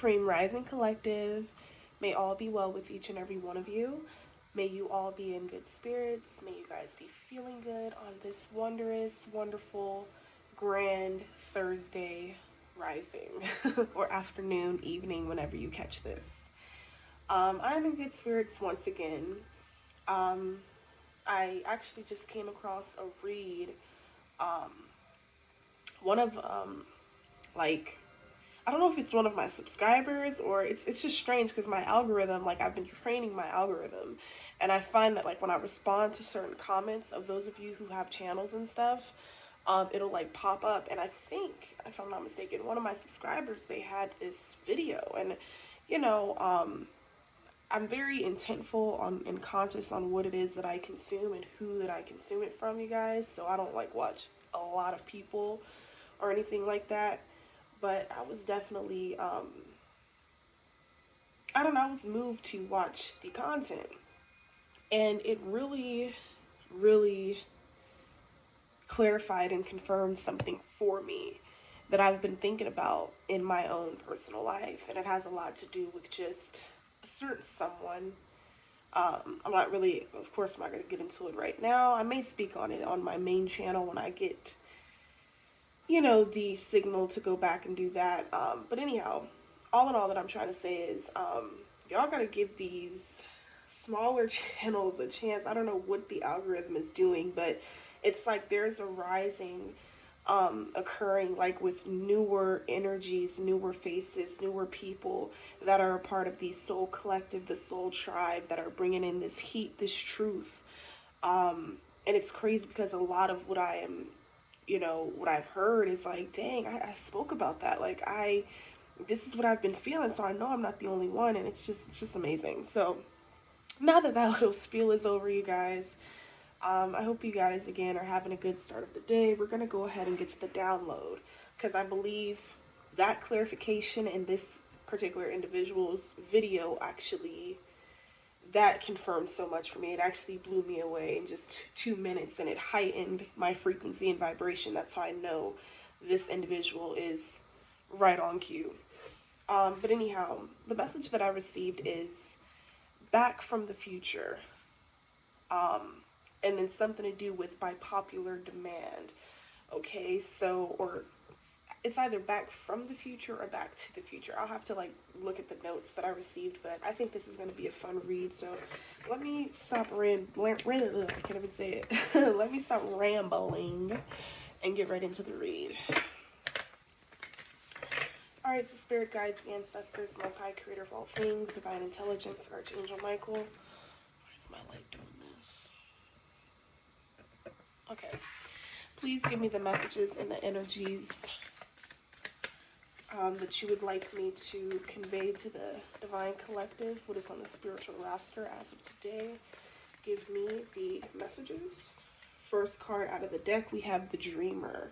Supreme Rising Collective. May all be well with each and every one of you. May you all be in good spirits. May you guys be feeling good on this wondrous, wonderful, grand Thursday rising or afternoon, evening, whenever you catch this. I'm in good spirits once again. Um, I actually just came across a read. Um, one of like I don't know if it's one of my subscribers or it's just strange because my algorithm, like I've been training my algorithm, and I find that like when I respond to certain comments of those of you who have channels and stuff, it'll like pop up, and I think if I'm not mistaken, one of my subscribers, they had this video, and you know, I'm very intentful on and conscious on what it is that I consume and who that I consume it from, you guys. So I don't like watch a lot of people or anything like that. But I was definitely, I don't know, I was moved to watch the content. And it really, really clarified and confirmed something for me that I've been thinking about in my own personal life. And it has a lot to do with just a certain someone. I'm not really, of course, I'm not going to get into it right now. I may speak on it on my main channel when I get, the signal to go back and do that. But anyhow, all in all, that I'm trying to say is, y'all gotta give these smaller channels a chance. I don't know what the algorithm is doing, but it's like there's a rising occurring like with newer energies, newer faces, newer people that are a part of the soul collective, the soul tribe, that are bringing in this heat, this truth. And it's crazy because a lot of what I am, what I've heard is like, dang, I spoke about that. Like this is what I've been feeling, so I know I'm not the only one, and it's just amazing. So now that that little spiel is over, you guys, I hope you guys again are having a good start of the day. We're gonna go ahead and get to the download because I believe that clarification in this particular individual's video actually that confirmed so much for me. It actually blew me away in just 2 minutes, and it heightened my frequency and vibration. That's how I know this individual is right on cue. But anyhow, the message that I received is back from the future, and then something to do with by popular demand. Okay, so or it's either back from the future or back to the future. I'll have to like look at the notes that I received, but I think this is going to be a fun read. So let me stop I can't even say it. Let me stop rambling and get right into the read. Alright, so spirit guides, ancestors, most high creator of all things, divine intelligence, Archangel Michael. Why is my light doing this? Okay. Please give me the messages and the energies that you would like me to convey to the divine collective, what is on the spiritual roster as of today. Give me the messages. First card out of the deck, we have the Dreamer.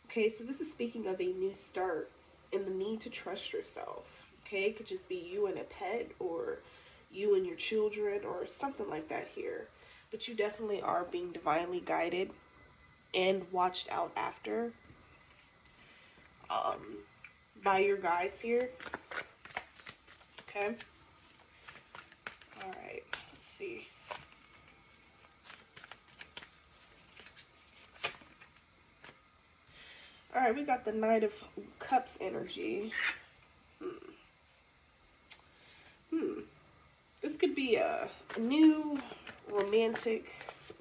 Okay, so this is speaking of a new start and the need to trust yourself. Okay, it could just be you and a pet, or you and your children, or something like that here. But you definitely are being divinely guided and watched out after by your guides here. Okay. Alright, let's see. Alright, we got the Knight of Cups energy. This could be a new romantic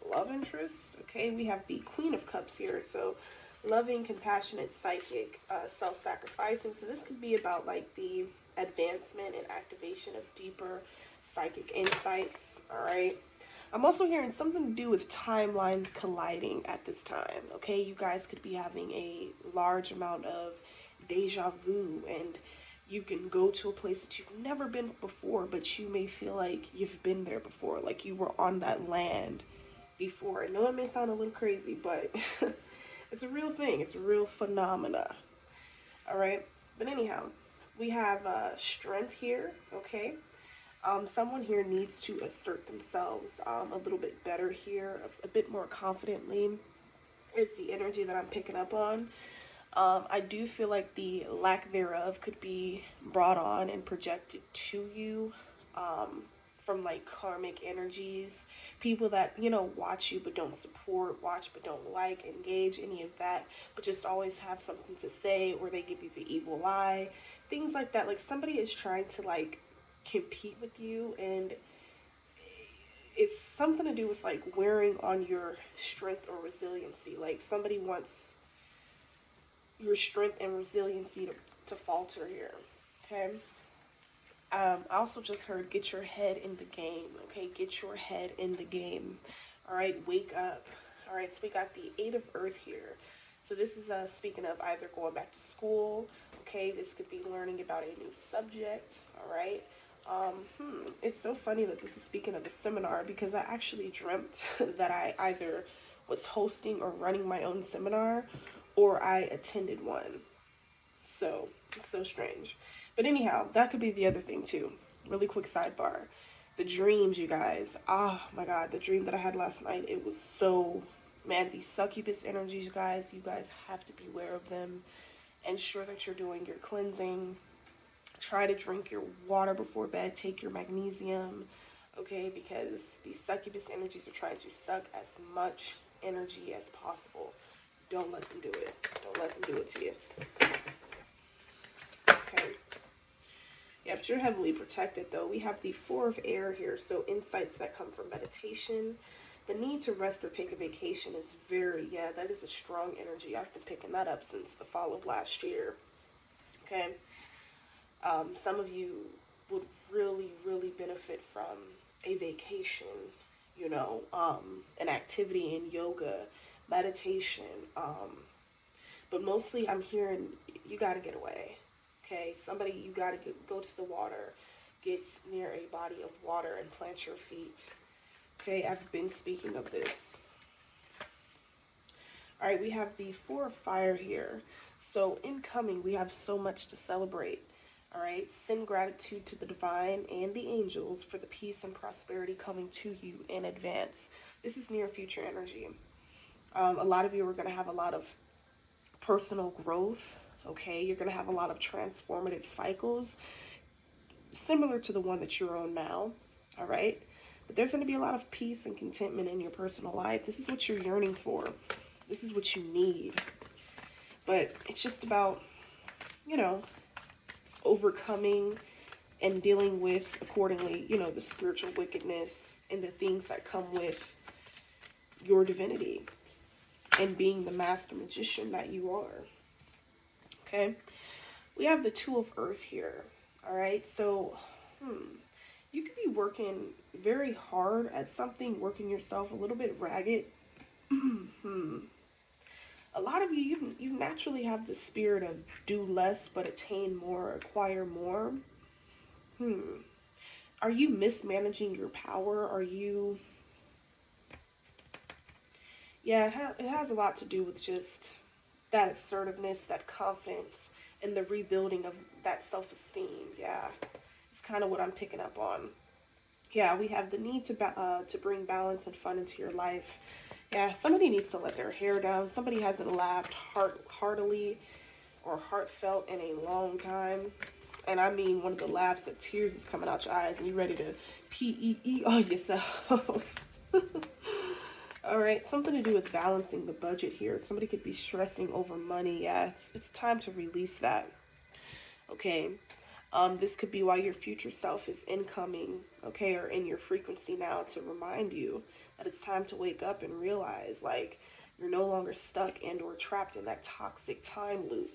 love interest. Okay, we have the Queen of Cups here. So loving, compassionate, psychic, self-sacrificing. So this could be about like the advancement and activation of deeper psychic insights. Alright. I'm also hearing something to do with timelines colliding at this time. Okay, you guys could be having a large amount of deja vu, and you can go to a place that you've never been before, but you may feel like you've been there before, like you were on that land before. I know it may sound a little crazy, but it's a real thing. It's a real phenomena. All right. But anyhow, we have strength here. Okay. Someone here needs to assert themselves a little bit better here, a bit more confidently. Is the energy that I'm picking up on. I do feel like the lack thereof could be brought on and projected to you um, from like karmic energies. People that, watch you but don't support, watch but don't like, engage, any of that, but just always have something to say, or they give you the evil eye. Things like that. Like somebody is trying to like compete with you, and it's something to do with like wearing on your strength or resiliency. Like somebody wants your strength and resiliency to falter here. Okay. I also just heard get your head in the game. Okay, get your head in the game. All right, wake up. All right, so we got the Eight of Earth here. So this is speaking of either going back to school. Okay, this could be learning about a new subject. All right. It's so funny that this is speaking of a seminar because I actually dreamt that I either was hosting or running my own seminar, or I attended one. So it's so strange. But anyhow, that could be the other thing too. Really quick sidebar. The dreams, you guys. Oh my god, the dream that I had last night, it was so, man, these succubus energies, you guys have to beware of them. Ensure that you're doing your cleansing. Try to drink your water before bed. Take your magnesium. Okay, because these succubus energies are trying to suck as much energy as possible. Don't let them do it. Don't let them do it to you. Okay. Yeah, but you're heavily protected though. We have the Four of Air here, so insights that come from meditation. The need to rest or take a vacation is very, yeah, that is a strong energy. I've been picking that up since the fall of last year. Okay. Some of you would really, really benefit from a vacation, an activity in yoga, meditation. But mostly I'm hearing you got to get away. Okay, somebody, you got to go to the water, get near a body of water and plant your feet. Okay, I've been speaking of this. All right, we have the Four of Fire here. So incoming, we have so much to celebrate. All right, send gratitude to the divine and the angels for the peace and prosperity coming to you in advance. This is near future energy. A lot of you are going to have a lot of personal growth. Okay, you're going to have a lot of transformative cycles similar to the one that you're on now. All right, but there's going to be a lot of peace and contentment in your personal life. This is what you're yearning for. This is what you need. But it's just about, you know, overcoming and dealing with accordingly, the spiritual wickedness and the things that come with your divinity and being the master magician that you are. Okay? We have the Two of Earth here. All right? So, you could be working very hard at something, working yourself a little bit ragged. A lot of you naturally have the spirit of do less but attain more, acquire more. Hmm. Are you mismanaging your power? Are you? Yeah, it has a lot to do with just that assertiveness, that confidence, and the rebuilding of that self-esteem. Yeah, it's kind of what I'm picking up on. Yeah, we have the need to bring balance and fun into your life. Yeah, somebody needs to let their hair down. Somebody hasn't laughed heartily or heartfelt in a long time. And I mean one of the laughs that tears is coming out your eyes and you're ready to PEE on yourself. All right, something to do with balancing the budget here. Somebody could be stressing over money. Yeah, it's time to release that. Okay. This could be why your future self is incoming, okay, or in your frequency now to remind you that it's time to wake up and realize, like, you're no longer stuck and or trapped in that toxic time loop,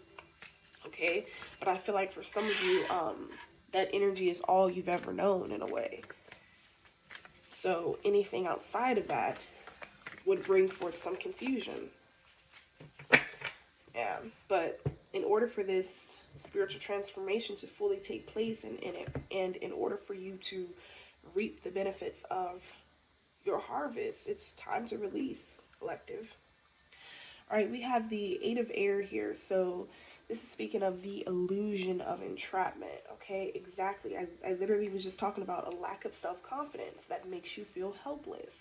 okay? But I feel like for some of you, that energy is all you've ever known in a way. So anything outside of that would bring forth some confusion. Yeah, but in order for this spiritual transformation to fully take place and in order for you to reap the benefits of your harvest, it's time to release, collective. All right, we have the Eight of Air here. So this is speaking of the illusion of entrapment. Okay, exactly. I literally was just talking about a lack of self-confidence that makes you feel helpless.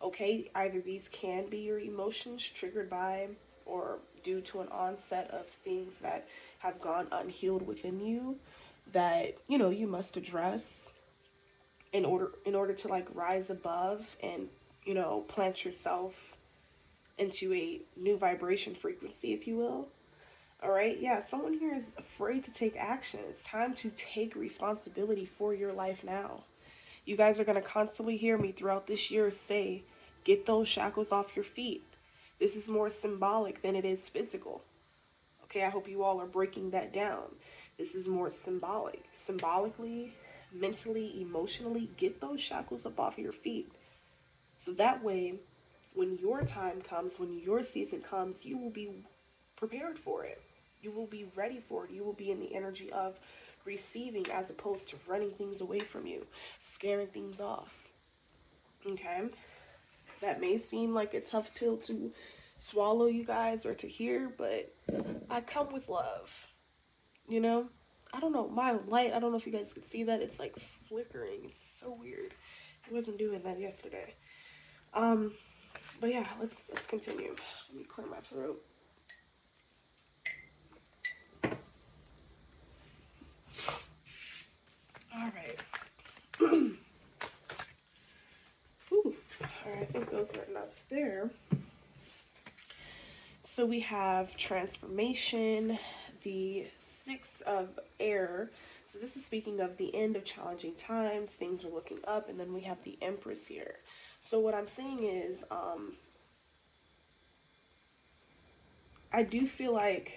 Okay, either these can be your emotions triggered by or due to an onset of things that have gone unhealed within you that, you must address in order to like rise above and, plant yourself into a new vibration frequency, if you will. All right, yeah, someone here is afraid to take action. It's time to take responsibility for your life now. You guys are going to constantly hear me throughout this year say, get those shackles off your feet. This is more symbolic than it is physical. Okay, I hope you all are breaking that down. This is more symbolic. Symbolically, mentally, emotionally, get those shackles up off your feet. So that way, when your time comes, when your season comes, you will be prepared for it. You will be ready for it. You will be in the energy of receiving as opposed to running things away from you, scaring things off. Okay? That may seem like a tough pill to swallow, you guys, or to hear, but I come with love. You know? I don't know. My light, I don't know if you guys can see that. It's like flickering. It's so weird. I wasn't doing that yesterday. Um, but yeah, let's continue. Let me clear my throat. All right. Whew. All right, I think those are enough there. So we have transformation, the six of air. So this is speaking of the end of challenging times. Things are looking up, and then we have the Empress here. So what I'm saying is, I do feel like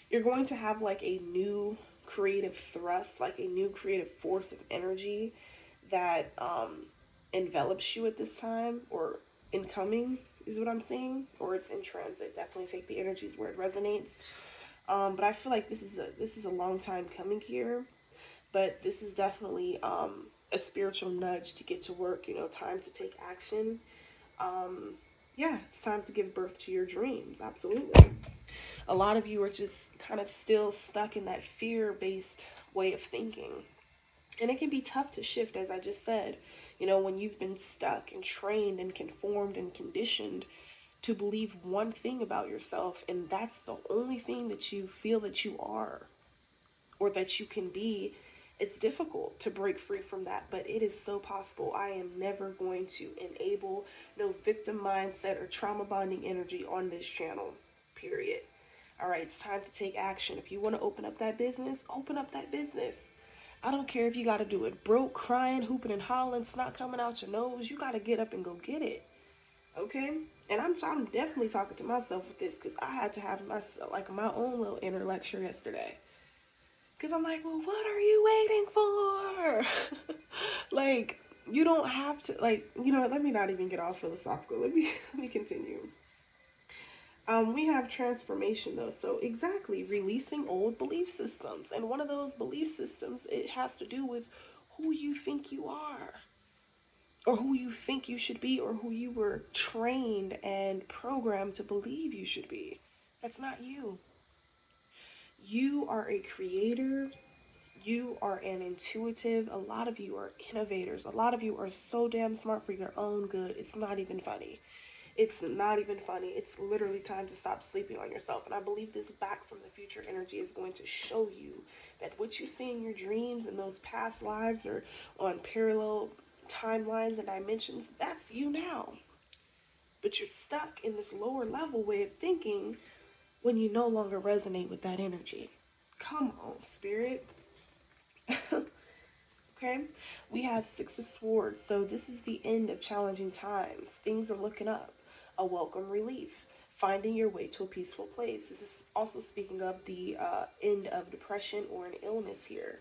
you're going to have like a new creative thrust, like a new creative force of energy that envelops you at this time, or incoming is what I'm saying, or it's in transit. Definitely take the energies where it resonates. But I feel like this is a long time coming here, but this is definitely a spiritual nudge to get to work. Time to take action. Um, yeah, it's time to give birth to your dreams. Absolutely. A lot of you are just kind of still stuck in that fear-based way of thinking. And it can be tough to shift, as I just said, when you've been stuck and trained and conformed and conditioned to believe one thing about yourself, and that's the only thing that you feel that you are or that you can be. It's difficult to break free from that, but it is so possible. I am never going to enable no victim mindset or trauma bonding energy on this channel, period. All right, it's time to take action. If you want to open up that business, open up that business. I don't care if you got to do it broke, crying, hooping and hollering, snot coming out your nose. You got to get up and go get it. Okay? And I'm definitely talking to myself with this because I had to have myself like my own little inner lecture yesterday. Because I'm like, well, what are you waiting for? Like, you don't have to, like, let me not even get all philosophical. Let me continue. We have transformation though. So exactly, releasing old belief systems. And one of those belief systems, it has to do with who you think you are, or who you think you should be, or who you were trained and programmed to believe you should be. That's not you. You are a creator. You are an intuitive. A lot of you are innovators. A lot of you are so damn smart for your own good. It's not even funny. It's not even funny. It's literally time to stop sleeping on yourself. And I believe this back from the future energy is going to show you that what you see in your dreams and those past lives or on parallel timelines and dimensions, that's you now. But you're stuck in this lower level way of thinking when you no longer resonate with that energy. Come on, spirit. Okay, we have Six of Swords. So this is the end of challenging times. Things are looking up. A welcome relief. Finding your way to a peaceful place. This is also speaking of the end of depression or an illness here.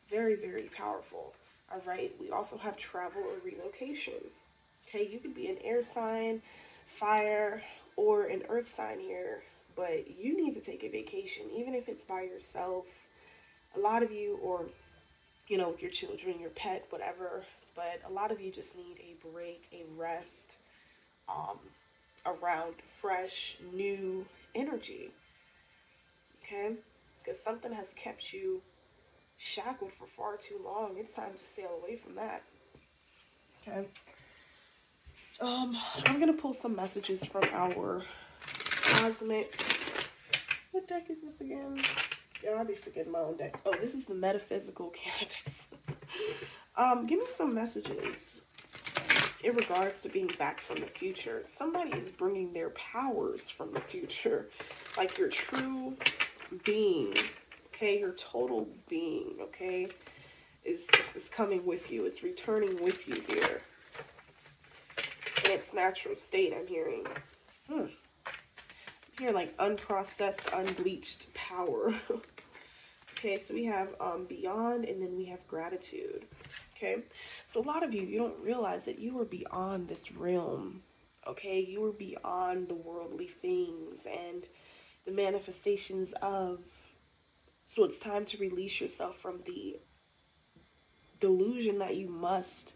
Very, very powerful. All right, we also have travel or relocation. Okay, you could be an air sign, fire, or an earth sign here, but you need to take a vacation, even if it's by yourself. A lot of you, or with your children, your pet, whatever. But a lot of you just need a break, a rest, um, around fresh, new energy. Okay? Because something has kept you shackled for far too long. It's time to sail away from that. Okay? I'm gonna pull some messages from our Cosmic. What deck is this again? Yeah, I'll be forgetting my own deck. Oh, this is the Metaphysical Cannabis. Give me some messages in regards to being back from the future. Somebody is bringing their powers from the future, like your true being, okay, your total being, okay, is coming with you. It's returning with you here in its natural state. I'm hearing. I'm hearing like unprocessed, unbleached power. Okay, so we have beyond, and then we have gratitude. Okay, so a lot of you, you don't realize that you are beyond this realm. Okay, you are beyond the worldly things and the manifestations of. So it's time to release yourself from the delusion that you must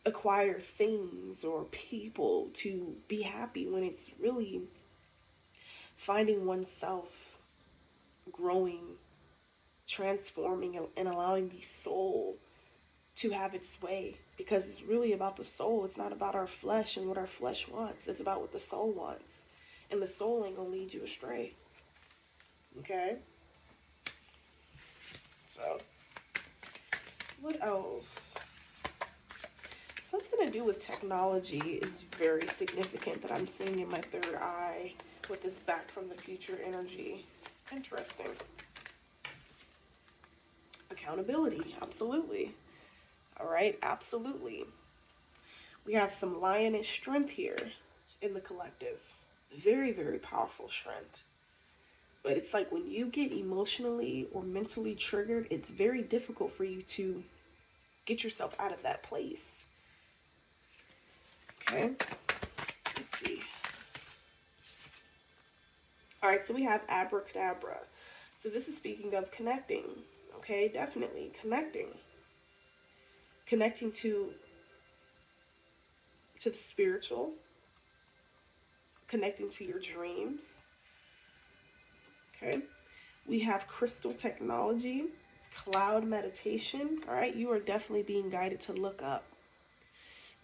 acquire things or people to be happy, when it's really finding oneself, growing, transforming, and allowing the soul to have its way, because it's really about the soul. It's not about our flesh and what our flesh wants. It's about what the soul wants, and the soul ain't gonna lead you astray. Okay, so what else? Something to do with technology is very significant that I'm seeing in my third eye with this back from the future energy. Interesting. Accountability, absolutely. All right, absolutely. We have some lioness strength here in the collective. Very, very powerful strength. But it's like when you get emotionally or mentally triggered, it's very difficult for you to get yourself out of that place. Okay, let's see. All right, so we have abracadabra. So this is speaking of connecting. Okay, definitely connecting. Connecting to the spiritual, connecting to your dreams. Okay, we have crystal technology, cloud meditation. All right, you are definitely being guided to look up.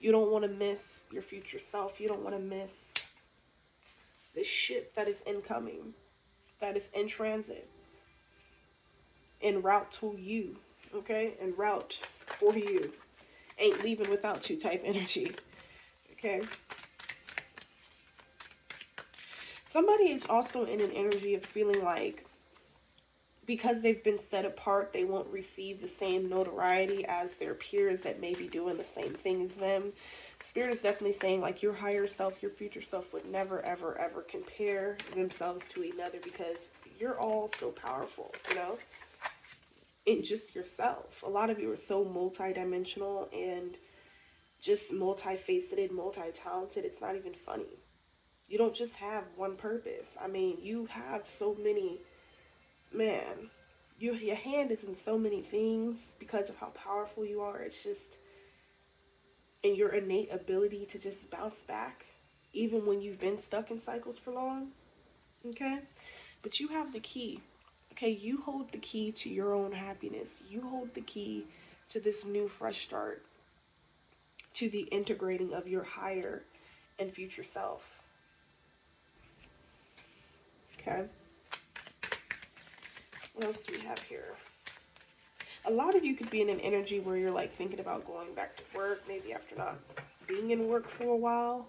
You don't want to miss your future self. You don't want to miss the shit that is incoming, that is in transit, en route to you. Okay, en route for you. Ain't leaving without you type energy. Okay. Somebody is also in an energy of feeling like because they've been set apart, they won't receive the same notoriety as their peers that may be doing the same thing as them. Spirit is definitely saying like your higher self, your future self would never, ever, ever compare themselves to another, because you're all so powerful, you know, in just yourself. A lot of you are so multi-dimensional and just multifaceted, multi-talented. It's not even funny. You don't just have one purpose. I mean, you have so many, man, your hand is in so many things because of how powerful you are. It's just, and your innate ability to just bounce back, even when you've been stuck in cycles for long, okay? But you have the key, okay? You hold the key to your own happiness. You hold the key to this new fresh start, to the integrating of your higher and future self, okay? What else do we have here? A lot of you could be in an energy where you're like thinking about going back to work, maybe after not being in work for a while.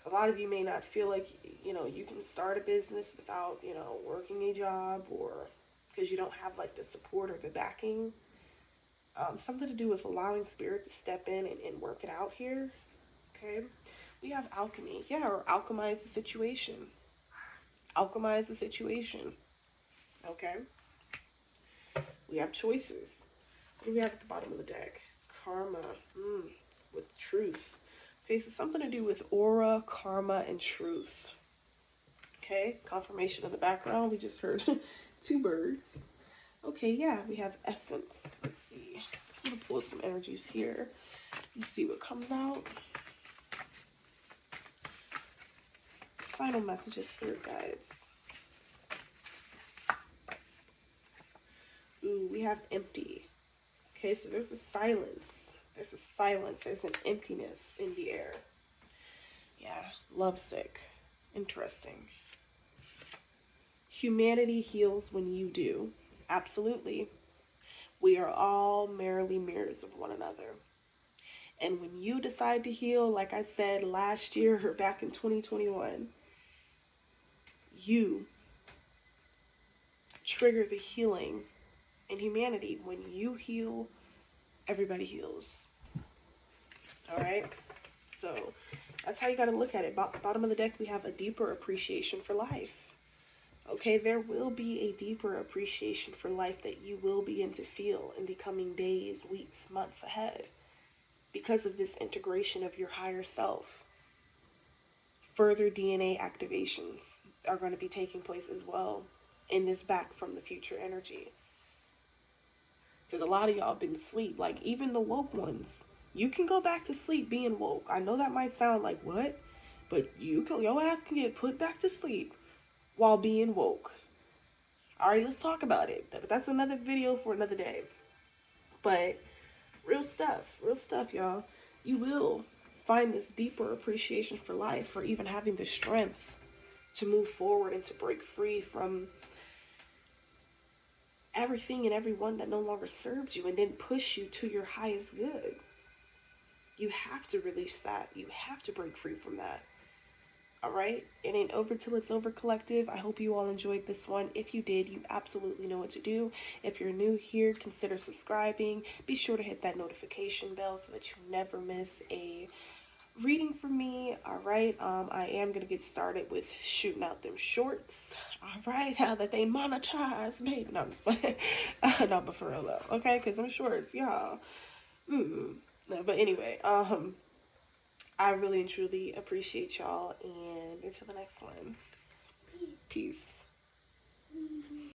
A lot of you may not feel like, you know, you can start a business without, you know, working a job, or because you don't have like the support or the backing. Something to do with allowing spirit to step in and work it out here. Okay. We have alchemy. Yeah, or alchemize the situation. Alchemize the situation. Okay. We have choices. What do we have at the bottom of the deck? Karma. With truth. Okay, so something to do with aura, karma, and truth. Okay, confirmation of the background. We just heard two birds. Okay, yeah, we have essence. Let's see. I'm going to pull some energies here. Let's see what comes out. Final messages, spirit guides. Ooh, we have empty. Okay, so there's a silence. There's a silence. There's an emptiness in the air. Yeah, lovesick. Interesting. Humanity heals when you do. Absolutely. We are all merely mirrors of one another. And when you decide to heal, like I said last year or back in 2021, you trigger the healing in humanity. When you heal, everybody heals. All right? So that's how you got to look at it. Bottom of the deck, we have a deeper appreciation for life. Okay, there will be a deeper appreciation for life that you will begin to feel in the coming days, weeks, months ahead because of this integration of your higher self. Further DNA activations are going to be taking place as well in this back from the future energy. Because a lot of y'all been asleep. Like, even the woke ones, you can go back to sleep being woke. I know that might sound like what, but your ass can get put back to sleep while being woke. All right, let's talk about it. But that's another video for another day. But real stuff, y'all. You will find this deeper appreciation for life, for even having the strength to move forward and to break free from everything and everyone that no longer served you and then push you to your highest good. You have to release that. You have to break free from that. All right? It ain't over till it's over, collective. I hope you all enjoyed this one. If you did, you absolutely know what to do. If you're new here, consider subscribing. Be sure to hit that notification bell so that you never miss a reading from me. All right? I am going to get started with shooting out them shorts. All right? Now that they monetize, baby. No, I'm just playing. No, but for real though. Okay? Because them shorts, y'all. No, but anyway, I really and truly appreciate y'all, and until the next one, peace.